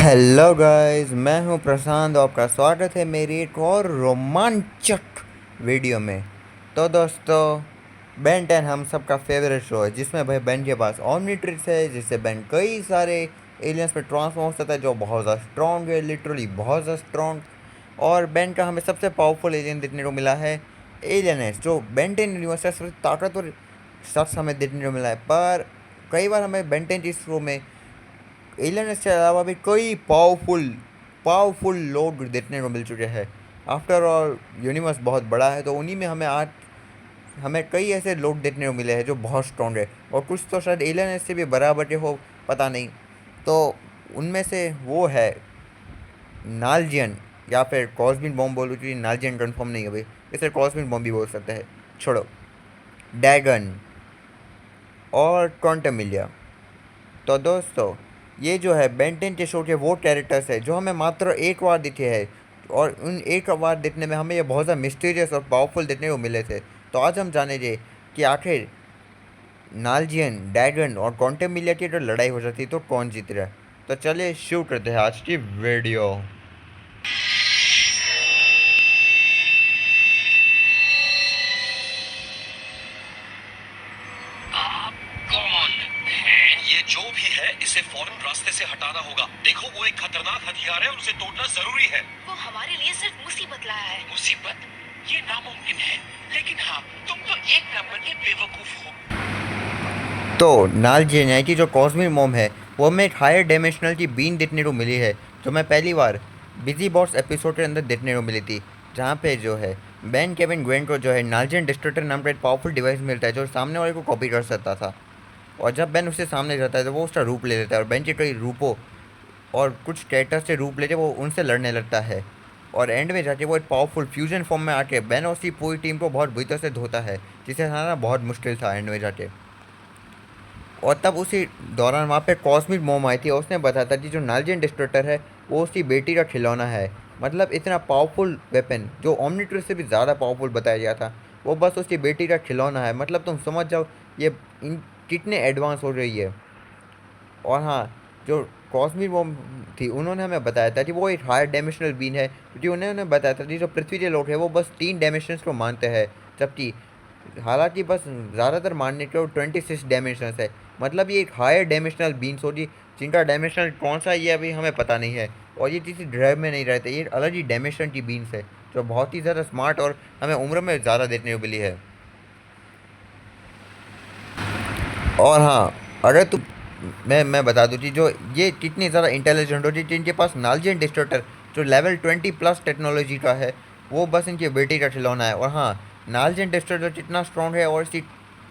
Hello guys, मैं हूं प्रशांत। आपका स्वागत है मेरी एक और रोमांचक वीडियो में। तो दोस्तों, बेन 10 हम सबका फेवरेट शो है जिसमें भाई बेन के पास ओमनीट्रिक्स है, जिससे बेन कई सारे एलियंस में ट्रांसफॉर्म हो सकता है जो बहुत ज़्यादा स्ट्रॉन्ग है, लिटरली बहुत ज़्यादा स्ट्रॉन्ग। और बेन का हमें सबसे पावरफुल एलियन देखने को मिला है एलियन एस, जो बेन 10 यूनिवर्स का सबसे ताकतवर शख्स हमें देखने को मिला है। पर कई बार हमें बेन 10 इस शो में एलियन के अलावा भी कई पावरफुल लोग देखने को मिल चुके हैं। आफ्टर ऑल यूनिवर्स बहुत बड़ा है, तो उन्हीं में हमें कई ऐसे लोग देखने को मिले हैं जो बहुत स्ट्रॉन्ग है, और कुछ तो शायद एलियन से भी बराबर के हो, पता नहीं। तो उनमें से वो है नालजियन, या फिर कॉस्मिक बॉम्ब बोलूँ, क्योंकि नालजियन कंफर्म नहीं है भाई, इसे कॉस्मिक बॉम्ब भी बोल सकते हैं। छोड़ो, डैगन और क्वांटमिलिया। तो दोस्तों, ये जो है बेन 10 के शो के वो कैरेक्टर्स है जो हमें मात्र एक बार दिखे हैं, और उन एक बार देखने में हमें ये बहुत ज़्यादा मिस्टीरियस और पावरफुल देखने को मिले थे। तो आज हम जानेंगे कि आखिर नालजियन, ड्रैगन और क्वांटमिलिया की जो लड़ाई हो जाती तो कौन जीत रहा है। तो चलिए शुरू करते हैं आज की वीडियो। आप कौन हैं? ये जो भी है इसे फौरन रास्ते से हटाना होगा। देखो, वो एक खतरनाक हथियार है और उसे तोड़ना जरूरी है। वो हमारे लिए सिर्फ मुसीबत लाया है। मुसीबत? ये नामुमकिन है। लेकिन हाँ, तुम तो एक नंबर के बेवकूफ हो। तो नालजियन यानी कि जो कॉस्मिक मॉम है, वो हमें एक हायर डायमेंशनल की बीन देखने को मिली है, जो मैं पहली बार बिजी बॉस एपिसोड के अंदर देखने को मिली थी। जहाँ पे जो है बैन केविन ग्वेंट को जो है नालजियन डिस्ट्रक्टर नाम का एक पावरफुल डिवाइस मिलता है जो सामने वाले को कॉपी कर सकता था। और जब बैन उससे सामने जाता है तो वो उसका रूप ले लेता है, और बैन के कई रूपों और कुछ कैरेक्टर से रूप लेके वो उनसे लड़ने लगता है। और एंड में जाके वो एक पावरफुल फ्यूजन फॉर्म में आके बैन और उसकी पूरी टीम को बहुत बुरी तरह से धोता है, जिसे हराना बहुत मुश्किल था एंड में जाके। और तब उसी दौरान वहाँ पे कॉस्मिक मोम आई थी, और उसने बताया था कि जो नालजियन डिस्ट्रक्टर है वो उसकी बेटी का खिलौना है। मतलब इतना पावरफुल वेपन जो ओमनीट्रिक्स से भी ज़्यादा पावरफुल बताया गया था, वो बस उसकी बेटी का खिलौना है। मतलब तुम समझ जाओ ये कितने एडवांस हो रही है। और हाँ, जो कॉस्मिक मोम थी उन्होंने हमें बताया था कि वो एक हायर डायमेंशनल बीन है, क्योंकि उन्होंने बताया था कि जो पृथ्वी के लोग हैं वो बस 3 डायमेंशंस को मानते हैं, जबकि हालांकि बस ज़्यादातर मानने के वो 26 डायमेंशंस है। मतलब ये एक हायर डायमेंशनल बीन्स होगी, जिनका डायमेंशनल कौन सा ये अभी हमें पता नहीं है। और ये किसी ड्राइव में नहीं रहते, ये अलग ही डायमेंशन की बीन्स है, जो बहुत ही ज़्यादा स्मार्ट और हमें उम्र में ज़्यादा देखने को मिली है। और हाँ, अगर तुम मैं बता दूँ कि जो ये कितनी ज़्यादा इंटेलिजेंट होती है कि इनके पास नालजियन डिस्ट्रक्टर जो लेवल 20+ टेक्नोलॉजी का है, वो बस इनकी बेटी का खिलौना है। और हाँ, नालजियन डिस्ट्रक्टर कितना स्ट्रॉन्ग है और इसकी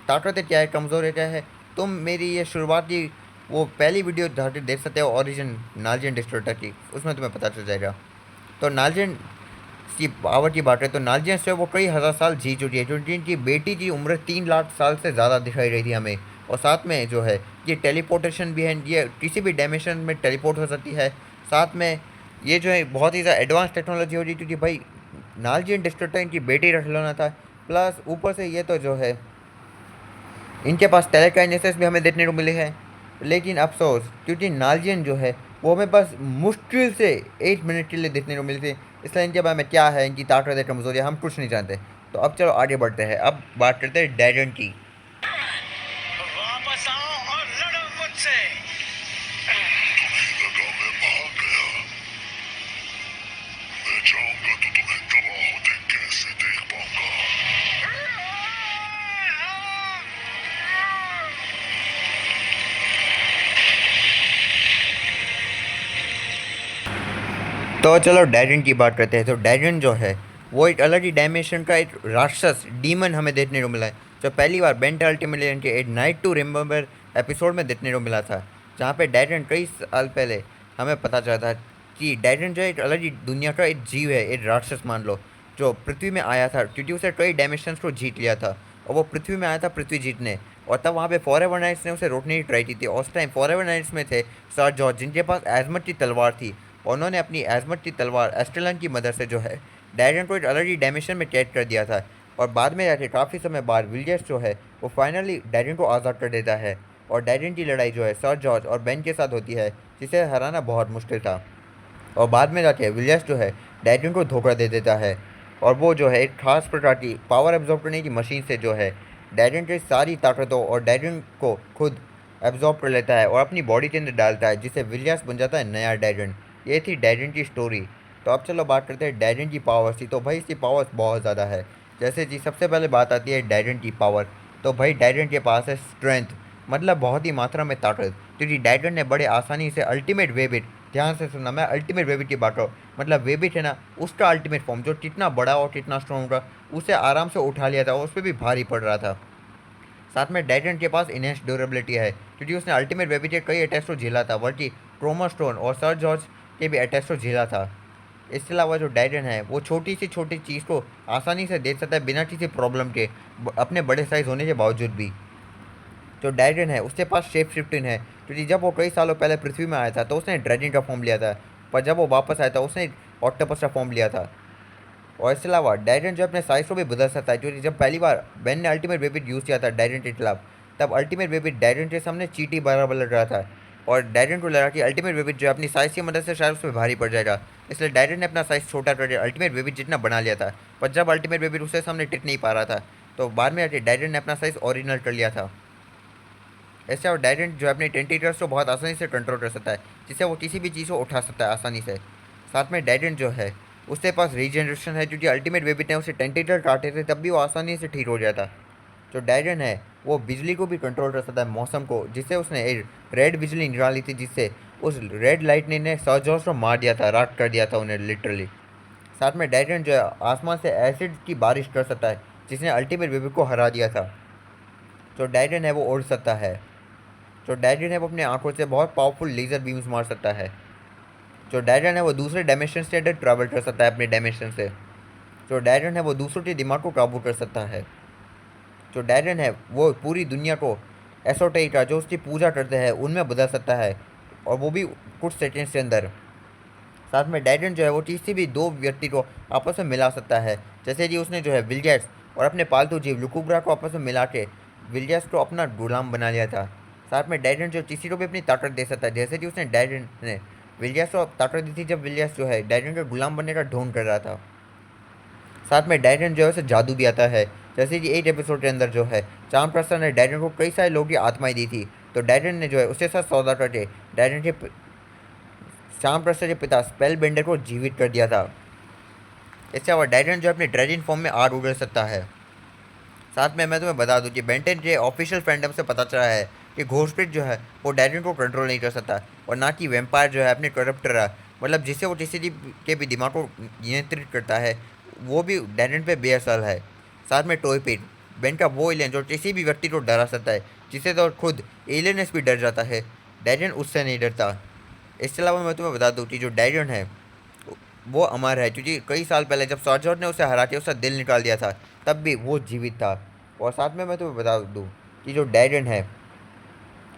ताकतें क्या है, कमज़ोर है क्या है, तुम मेरी ये शुरुआत की वो पहली वीडियो जाके देख सकते हो ओरिजिन नालजियन डिस्ट्रक्टर की, उसमें तुम्हें पता चल जाएगा। तो नालजियन की पावर की बात है तो नालजियन से वो कई हज़ार साल जी चुकी है, क्योंकि इनकी बेटी की उम्र 3 लाख साल से ज़्यादा दिखाई रही थी हमें। और साथ में जो है ये टेलीपोर्टेशन भी है, ये किसी भी डायमेंशन में टेलीपोर्ट हो सकती है। साथ में ये जो है बहुत ही ज़्यादा एडवांस टेक्नोलॉजी हो रही, क्योंकि भाई नालजियन डिस्ट्रक्टर इनकी बेटी रख लेना था। प्लस ऊपर से ये तो जो है इनके पास टेलीकाइनेसिस भी हमें देखने को मिले हैं। लेकिन अफसोस, क्योंकि नालजियन जो है वो हमें बस मुश्किल से 1 मिनट के लिए देखने को मिली थी, इसलिए इनके बारे में क्या है, इनकी ताकत है, कमजोरी हम कुछ नहीं जानते। तो अब चलो आगे बढ़ते हैं, अब बात करते हैं डैगन की। वापस आओ और लड़ो मुझसे। लगा मैं भाग गया। मैं चाहूंगा तो तुम्हें तबाह होते कैसे देख पाऊंगा। तो चलो डैगन की बात करते हैं। तो डैगन जो है वो एक अलग ही डायमेंशन का एक राक्षस डीमन हमें देखने को मिला है, जो पहली बार बेंट अल्टीमेट के एक नाइट टू रिमेंबर एपिसोड में देखने को मिला था। जहाँ पे डैगन कई साल पहले हमें पता चला था कि डैगन जो है एक अलग ही दुनिया का एक जीव है, एक राक्षस मान लो, जो पृथ्वी में आया था, क्योंकि उसे कई डायमेंशंस को जीत लिया था। और वो पृथ्वी में आया था पृथ्वी जीतने, और तब वहाँ पे फॉरएवर नाइट्स ने उसे रोकने की ट्राई की थी। और उस टाइम फॉरएवर नाइट्स में थे सर जॉर्ज, जिनके पास एजमत की तलवार थी, और उन्होंने अपनी एजमत की तलवार एस्टेलन की मदद से जो है डैगन को एक अलग ही डायमेंशन में कैद कर दिया था। और बाद में जाके काफ़ी समय बाद विलियर्स जो है वो फाइनली डैगन को आज़ाद कर देता है। और डायरेन की लड़ाई जो है सर जॉर्ज और बेन के साथ होती है, जिसे हराना बहुत मुश्किल था। और बाद में जाके विलियस जो है डायरेन को धोखा दे देता है, और वो जो है एक खास प्रकार की पावर एब्जॉर्ब करने की मशीन से जो है डायरेन की सारी ताकतों और डायरेन को खुद एब्जॉर्ब कर लेता है और अपनी बॉडी के अंदर डालता है, जिससे विलियस बन जाता है नया डायरेन। ये थी डायरेन की स्टोरी। तो अब चलो बात करते हैं डायरेन की पावर्स की। तो भाई इसकी पावर्स बहुत ज़्यादा है। जैसे जी सबसे पहले बात आती है डायरेन की पावर। तो भाई डायरेन के पास है स्ट्रेंथ, मतलब बहुत ही मात्रा में ताकत, क्योंकि डायरेन ने बड़े आसानी से अल्टीमेट वेबिट, ध्यान से सुनना, मैं अल्टीमेट वेबिट की बात रहा हूँ, मतलब वेबिट है ना, उसका अल्टीमेट फॉर्म जो कितना बड़ा और कितना स्ट्रॉन्ग था, उसे आराम से उठा लिया था और उस पर भी भारी पड़ रहा था। साथ में डायरेन के पास इनहेंस ड्यूरेबिलिटी है, क्योंकि उसने अल्टीमेट वेबिट के कई अटैक्स को झेला था, बल्कि क्रोमा स्टोन और सर जॉर्ज के भी अटैक्स को झेला था। इसके अलावा जो डायरेन है वो छोटी सी छोटी चीज़ को आसानी से देख सकता है बिना किसी प्रॉब्लम के, अपने बड़े साइज़ होने के बावजूद भी। जो डायरेन है उसके पास शेप शिफ्टिंग है, क्योंकि जब वो कई सालों पहले पृथ्वी में आया था तो उसने ड्रैगन का फॉर्म लिया था, पर जब वो वापस आया था उसने ऑक्टोपस का फॉर्म लिया था। और इसके अलावा डायरेन जो अपने साइज को भी बदल सकता है, क्योंकि जब पहली बार बेन ने अल्टीमेट वेबिट यूज़ किया था डायरेन के खिलाफ, तब अल्टीमेट वेबिट डायरेन के सामने चींटी बराबर लग रहा था, और डायरेन को लगा कि अल्टीमेट वेबिट जो है अपनी साइज़ की मदद से शायद उस पर भारी पड़ जाएगा, इसलिए डायरेन ने अपना साइज़ छोटा करके अल्टीमेट वेबिट जितना बना लिया था। पर जब अल्टीमेट वेबिट उसके सामने टिक नहीं पा रहा था, तो बाद में आके डायरेन ने अपना साइज़ ओरिजिनल कर लिया था। ऐसे और डायरेन जो है अपने टेंटेटर्स को बहुत आसानी से कंट्रोल कर सकता है, जिससे वो किसी भी चीज़ को उठा सकता है आसानी से। साथ में डायरेन जो है उसके पास रीजनरेशन है, क्योंकि अल्टीमेट वेबिट ने उसे टेंटेटर काटे थे तब भी वो आसानी से ठीक हो जाता। जो डायरेन है वो बिजली को भी कंट्रोल कर सकता है, मौसम को, जिससे उसने एक रेड बिजली निकाली थी, जिससे उस रेड लाइटनिंग ने सर जॉर्ज को मार दिया था, राख कर दिया था उन्हें लिटरली। साथ में डायरेन जो है आसमान से एसिड की बारिश कर सकता है, जिसने अल्टीमेट वेबिट को हरा दिया था। जो डायरेन है वो उड़ सकता है। जो डायरेन है वो अपने आंखों से बहुत पावरफुल लेज़र बीम्स मार सकता है। जो डायरेन है वो दूसरे डायमेंशन के अंदर ट्रैवल कर सकता है अपने डायमेंशन से। जो डायरेन है वो दूसरों के दिमाग को काबू कर सकता है। जो डायरेन है वो पूरी दुनिया को एसोटेरिका जो उसकी पूजा करते हैं उनमें बदल सकता है, और वो भी कुछ सेकेंड्स के अंदर। साथ में डायरेन जो है वो किसी भी दो व्यक्ति को आपस में मिला सकता है, जैसे कि उसने जो है विलियस और अपने पालतू जीव लुकुब्रा को आपस में मिला के विलियस को अपना गुलाम बना लिया था। साथ में डायरेन जो किसी को भी अपनी ताकत दे सकता है, जैसे कि उसने डायरेन ने विलियस को ताकत दी थी जब विलियस जो है डायरेन का गुलाम बनने का ढोंग कर रहा था। साथ में डायरेन जो है उसे जादू भी आता है, जैसे कि 8 एपिसोड के अंदर जो है चाम प्रसाद ने डायरेन को कई सारे लोगों की आत्माएं दी थी, तो डायरेन ने जो है उसके साथ सौदा करके डायरेन के चाम प्रसाद के पिता स्पेल बेंडर को जीवित कर दिया था। इससे अलावा डायरेन जो है अपने ड्रैगन फॉर्म में आग उगल सकता है। साथ में मैं तुम्हें बता दूं कि बेंटन के ऑफिशियल फैंडम से पता चला है कि घोस्टपिट जो है वो डायरेन को कंट्रोल नहीं कर सकता, और ना कि वेम्पायर जो है अपने करप्टर, मतलब जिससे वो किसी के भी दिमाग को नियंत्रित करता है, वो भी डायरेन पे बेअसर है। साथ में टॉयपिट बेन का वो एलियन जो किसी भी व्यक्ति को डरा सकता है, जिससे तो खुद एलियनस भी डर जाता है, डायरेन उससे नहीं डरता। इसके अलावा मैं तुम्हें बता दूँ कि जो डायरेन है वो अमर है, क्योंकि कई साल पहले जब सॉर्जर ने उसे हरा के उसका दिल निकाल दिया था तब भी वो जीवित था। और साथ में मैं तुम्हें बता दूँ कि जो डायरेन है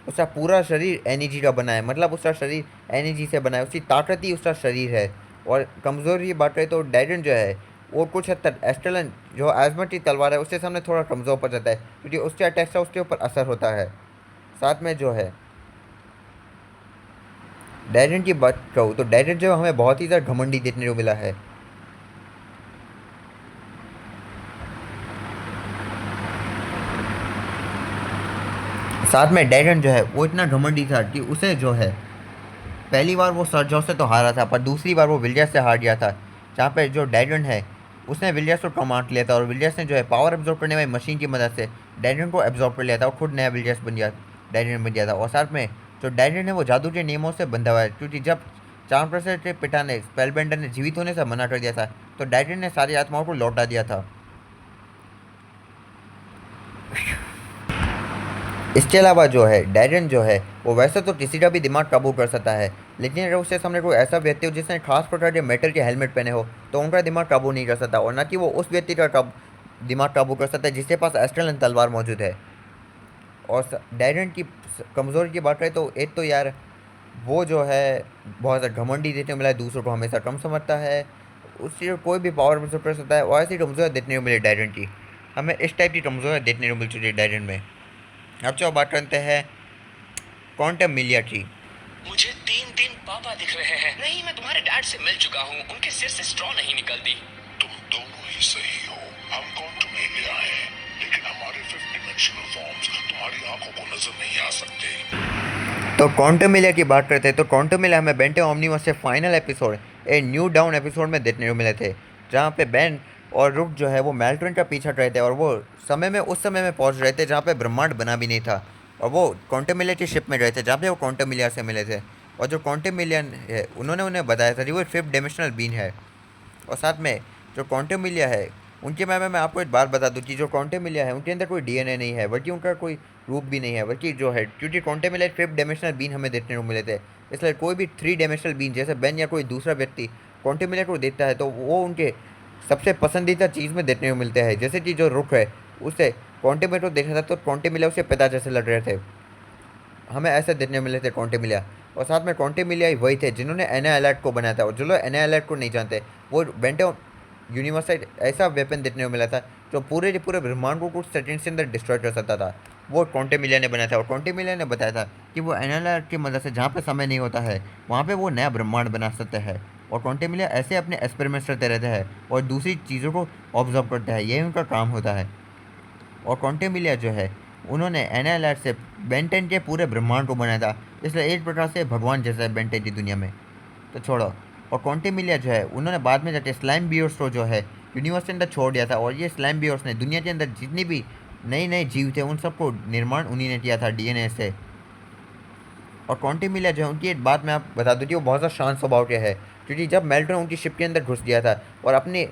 उसका पूरा शरीर एनर्जी का बना है, मतलब उसका शरीर एनर्जी से बना है, उसकी ताकत ही उसका शरीर है। और कमज़ोर की बात करें तो डायरेन जो है वो कुछ हद तक एस्टेलन जो एजमट की तलवार है उसके सामने थोड़ा कमज़ोर पड़ जाता है, क्योंकि उसके अटैक से उसके ऊपर असर होता है। साथ में जो है डायरेन की बात कहूँ तो डायरेन जो हमें बहुत ही ज़्यादा घमंडी देखने को मिला है। साथ में डायरेन जो है वो इतना घमंडी था कि उसे जो है पहली बार वो सर जॉस से तो हारा था, पर दूसरी बार वो विलियस से हार गया था, जहाँ पे जो डायरेन है उसने विलियस को कमांड लिया था, और विलियस ने जो है पावर एब्जॉर्ब करने वाली मशीन की मदद से डायरेन को एब्जॉर्ब कर लिया था और खुद नया विलियस बन गया, डायरेन बन गया था। और साथ में जो डायरेन है वो जादू के नियमों से बंधा हुआ है, क्योंकि जब चार प्रसर के पिता ने स्पेलबेंडर ने जीवित होने से मना कर दिया था, तो डायरेन ने सारी आत्माओं को लौटा दिया था। इसके अलावा जो है डायरेन जो है वो वैसे तो किसी का भी दिमाग काबू कर सकता है, लेकिन अगर उसके सामने कोई ऐसा व्यक्ति हो जिसने खास प्रकार के मेटल के हेलमेट पहने हो तो उनका दिमाग काबू नहीं कर सकता, और ना कि वो उस व्यक्ति का दिमाग काबू कर सकता है जिसके पास एस्ट्रल तलवार मौजूद है। और डायरेन की कमज़ोरी की बात करें तो एक तो यार वो जो है बहुत ज़्यादा घमंडी देखने को मिला है, दूसरों को हमेशा कम समझता है, उससे कोई भी पावर एब्जॉर्ब कर सकता है, और ऐसी कमज़ोरी देखने को मिली डायरेन की, हमें इस टाइप की कमज़ोरी देखने को मिल चुकी है डायरेन में। अब जो बात करते हैं क्वांटम मिलिया ट्री। मुझे 3 दिन पापा दिख रहे हैं। नहीं, मैं तुम्हारे डैड से मिल चुका हूँ। उनके सिर से स्ट्रॉ नहीं निकलती। तुम दोनों ही सही हो। हम क्वांटम मिलिया हैं, लेकिन हमारे फिफ्थ डिमेंशनल फॉर्म्स तुम्हारी आंखों को नजर नहीं आ सकते। तो क्वांटम मिलिया की बात करते हैं तो क्वांटम मिलिया हमें बेंटे ओमनिवर्स से final episode a new down episode में देखने को मिले थे, जहाँ पे बेन और रुक जो है वो मेल्ट्रन का पीछा कर रहे थे और वो समय में उस समय में पहुँच रहे थे जहाँ पे ब्रह्मांड बना भी नहीं था, और वो क्वांटम मिलिया की शिप में गए थे जहाँ पे वो क्वांटम मिलिया से मिले थे। और जो क्वांटम मिलिया है उन्होंने उन्हें बताया था कि वो फिफ्थ डिमेंशनल बीन है। और साथ में जो क्वांटम मिलिया है उनके बारे में मैं आपको एक बात बता दूं कि जो क्वांटम मिलिया है उनके अंदर कोई डीएनए नहीं है, बल्कि उनका कोई रूप भी नहीं है, बल्कि जो है क्योंकि क्वांटम मिलिया फिफ्थ डायमेंशनल बीन हमें देखने को मिले थे, इसलिए कोई भी थ्री डायमेंशनल बीन जैसे बेन या कोई दूसरा व्यक्ति क्वांटम मिलिया को देखता है तो वो उनके सबसे पसंदीदा चीज़ में देखने को मिलते हैं। जैसे कि जो रुख है उसे क्वांटम मिलिया को देखा था तो क्वांटम मिलिया उसके पिता जैसे लग रहे थे, हमें ऐसे देखने मिले थे क्वांटम मिलिया। और साथ में क्वांटम मिलिया ही वही थे जिन्होंने एना अलर्ट को बनाया था, और जो लोग एना अलर्ट को नहीं जानते वो बेंटो यूनिवर्स से ऐसा वेपन देखने को मिला था जो पूरे के पूरे ब्रह्मांड को कुछ सेकंड के अंदर डिस्ट्रॉय कर सकता था, वो क्वांटम मिलिया ने बनाया था। और क्वांटम मिलिया ने बताया था कि वो एना अलर्ट की मदद से जहाँ पे समय नहीं होता है वहाँ पे वो नया ब्रह्मांड बना सकते हैं। और क्वांटम मिलिया ऐसे अपने एक्सपेरिमेंट्स करते रहते हैं और दूसरी चीज़ों को ऑब्जर्व करते हैं, यही उनका काम होता है। और क्वांटम मिलिया जो है उन्होंने एनालाइट से बेंटेन के पूरे ब्रह्मांड को बनाया था, इसलिए एक प्रकार से भगवान जैसा है बेंटेन की दुनिया में। तो छोड़ो, और क्वांटम मिलिया जो है उन्होंने बाद में जाके स्लाइम बियर्स को जो है यूनिवर्स के अंदर छोड़ दिया था, और ये स्लाइम बियर्स ने दुनिया के अंदर जितनी भी नए नए जीव थे उन सबको निर्माण उन्हीं ने किया था डीएनए से। और क्वांटम मिलिया जो है उनकी एक बात मैं आप बता दूँ कि वो बहुत ज़्यादा शांत स्वभाव के है, क्योंकि जब मेल्ट्रॉन उनकी शिप के अंदर घुस गया था और अपने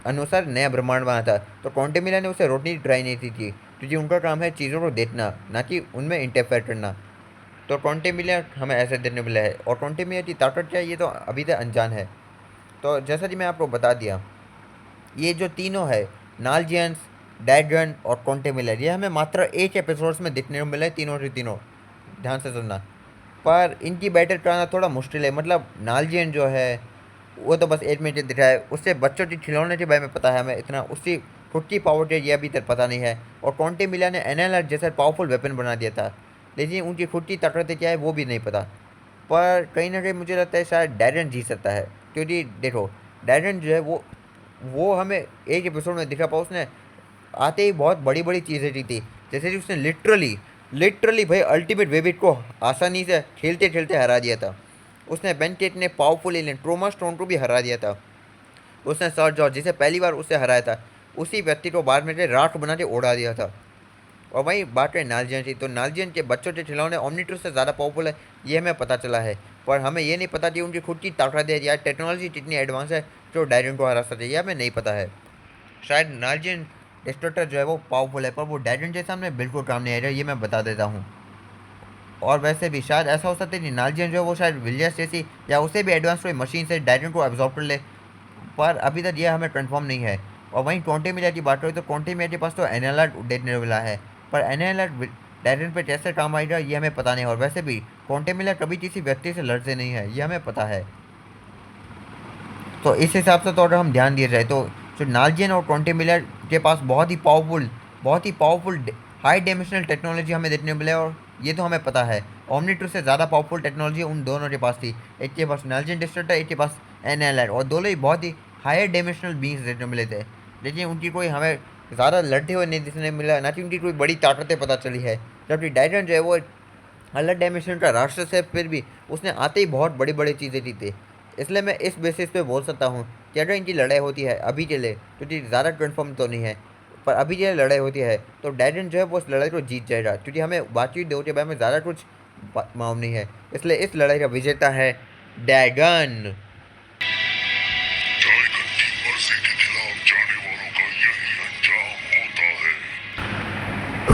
अनुसार नया ब्रह्मांड बना था तो क्वांटम मिलिया ने उसे रोकने की ट्राई नहीं की थी, क्योंकि उनका काम है चीज़ों को देखना, ना कि उनमें इंटरफेयर करना। तो क्वांटम मिलिया हमें ऐसे देखने मिला है। और क्वांटम मिलिया की ताकत क्या है ये तो अभी तक अनजान है। तो जैसा कि मैं आपको बता दिया, ये जो तीनों है नालजियंस, डैगन और क्वांटम मिलिया, ये हमें मात्र एक एपिसोड्स में देखने को मिला है, तीनों के तीनों, ध्यान से सुनना। पर इनकी बैटल कराना थोड़ा मुश्किल है, मतलब नालजियन जो है वो तो बस 8 मिनट दिखा है, उससे बच्चों की खिलौने के बारे में पता है हमें इतना, उसकी खुद की पावर ये अभी तक पता नहीं है। और क्वांटम मिलिया ने एनएलआर जैसा पावरफुल वेपन बना दिया था, लेकिन उनकी खुद की ताकत क्या है वो भी नहीं पता। पर कहीं ना कहीं मुझे लगता है शायद डैरन जीत सकता है, क्योंकि देखो डैरन जो है वो हमें एक एपिसोड में दिखा पाओ, उसने आते ही बहुत बड़ी बड़ी चीज़ें की थी, जैसे कि उसने लिटरली भाई अल्टीमेट वेबिट को आसानी से खेलते खेलते हरा दिया था। उसने बेंटेट ने पावरफुल एलियन ट्रोमा स्टोन को भी हरा दिया था। उसने सर जॉर्ज जिसे पहली बार उससे हराया था उसी व्यक्ति को बाद में राख बना के उड़ा दिया था। और वहीं बात करें नालजियन की, तो नालजियन के बच्चों के खिलौने ओमनीट्रूथ से ज़्यादा पावरफुल है, ये हमें पता चला है। पर हमें ये नहीं पता कि उनकी खुद की ताकत है या टेक्नोलॉजी कितनी एडवांस है जो डायरन को हरा सकते, ये हमें नहीं पता है। शायद नालजियन डिस्ट्रक्टर जो है वो पावरफुल है, पर वो डायरन के सामने बिल्कुल काम नहीं आएगा, ये मैं बता देता हूँ। और वैसे भी शायद ऐसा हो सकता है कि नालजियन जो है वो शायद विलियर्स जैसी या उसे भी एडवांस कोई मशीन से डायरन को एब्जॉर्ब कर ले, पर अभी तक यह हमें कंफर्म नहीं है। और वहीं क्वांटम मिलिया की बात करें तो क्वांटम मिलिया के पास तो एनएलआर देखने मिला है, पर एनएलआर डायरन पे कैसे काम आएगा ये हमें पता नहीं। और वैसे भी क्वांटम मिलिया कभी किसी व्यक्ति से लड़ते नहीं है, ये हमें पता है। तो इस हिसाब से तो अगर हम ध्यान दिया जाए तो जो नालजियन और क्वांटम मिलिया के पास बहुत ही पावरफुल हाई डायमेंशनल टेक्नोलॉजी हमें देखने को मिले, और ये तो हमें पता है ओमनीट्रूथ से ज़्यादा पावरफुल टेक्नोलॉजी उन दोनों के पास थी। एक के पास नालजियन डिस्ट्रक्टर, एक के पास एनएलआर, और दोनों ही बहुत ही हायर डायमेंशनल बींग्स देखने को मिले थे, लेकिन उनकी कोई हमें ज़्यादा लड़ते हुए नहीं देखने मिला, ना कि उनकी कोई बड़ी ताकतें पता चली है। जबकि डायरन जो है वो अलग डायमेंशन का राक्षस है, फिर भी उसने आते ही बहुत बड़ी बड़ी चीज़ें की थी। इसलिए मैं इस बेसिस पे बोल सकता हूँ कि अगर इनकी लड़ाई होती है अभी के लिए, क्योंकि ज़्यादा कन्फर्म तो नहीं है, पर अभी के लिए लड़ाई होती है तो डायरन जो है वो उस लड़ाई को जीत जाएगा, क्योंकि हमें बाकी दो के बारे में ज़्यादा कुछ मालूम नहीं है। इसलिए इस लड़ाई का विजेता है ड्रैगन। ड्रैगन की मर्जी के खिलाफ जाने वालों का यही अंजाम होता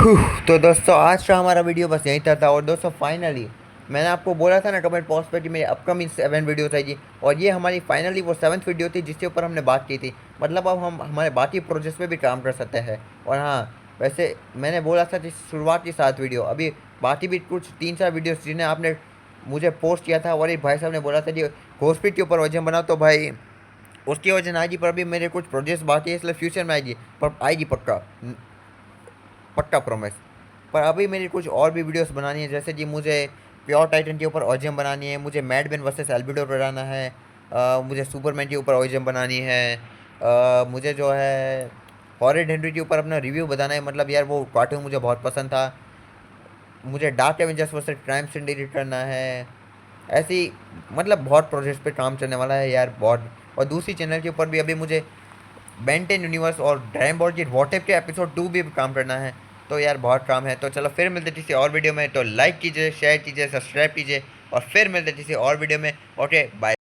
है। तो दोस्तों आज का हमारा वीडियो बस यहीं था। और दोस्तों फाइनली मैंने आपको बोला था ना कमेंट बॉक्स पे कि मेरी अपकमिंग 7 वीडियो रहेगी, और ये हमारी फाइनली वो 7th वीडियो थी जिसके ऊपर हमने बात की थी। मतलब अब हम हमारे बाकी प्रोजेक्ट्स पे भी काम कर सकते हैं। और हाँ, वैसे मैंने बोला था कि शुरुआत की 7 वीडियो, अभी बाकी भी कुछ 3-4 वीडियो जिन्हें आपने मुझे पोस्ट किया था, और एक भाई साहब ने बोला था कि हॉस्पिटल के ऊपर वजन बनाओ, तो भाई उसकी वजह आएगी, पर अभी मेरे कुछ प्रोजेक्ट्स बाकी है, इसलिए फ्यूचर में आएगी, पर आएगी पक्का, पक्का प्रॉमिस। पर अभी मेरी कुछ और भी वीडियोस बनानी है, जैसे कि मुझे प्योर टाइटन के ऊपर ओजेम बनानी है, मुझे मैडमैन वर्सेस एल्बिडोर बनाना है, मुझे सुपरमैन के ऊपर ओजेम बनानी है, मुझे जो है हॉरर हेनरी के ऊपर अपना रिव्यू बताना है। मतलब यार वो कार्टून मुझे बहुत पसंद था। मुझे dark Avengers versus crime syndicate करना है। ऐसी मतलब बहुत प्रोजेक्ट्स पे काम चलने वाला है यार, बहुत। और दूसरी चैनल के ऊपर भी अभी मुझे बेंटेन यूनिवर्स और ड्रैगन बॉल की व्हाट इफ के एपिसोड 2 भी काम करना है। तो यार बहुत काम है। तो चलो फिर मिलते हैं किसी और वीडियो में। तो लाइक कीजिए, शेयर कीजिए, सब्सक्राइब कीजिए और फिर मिलते हैं किसी और वीडियो में। Okay bye.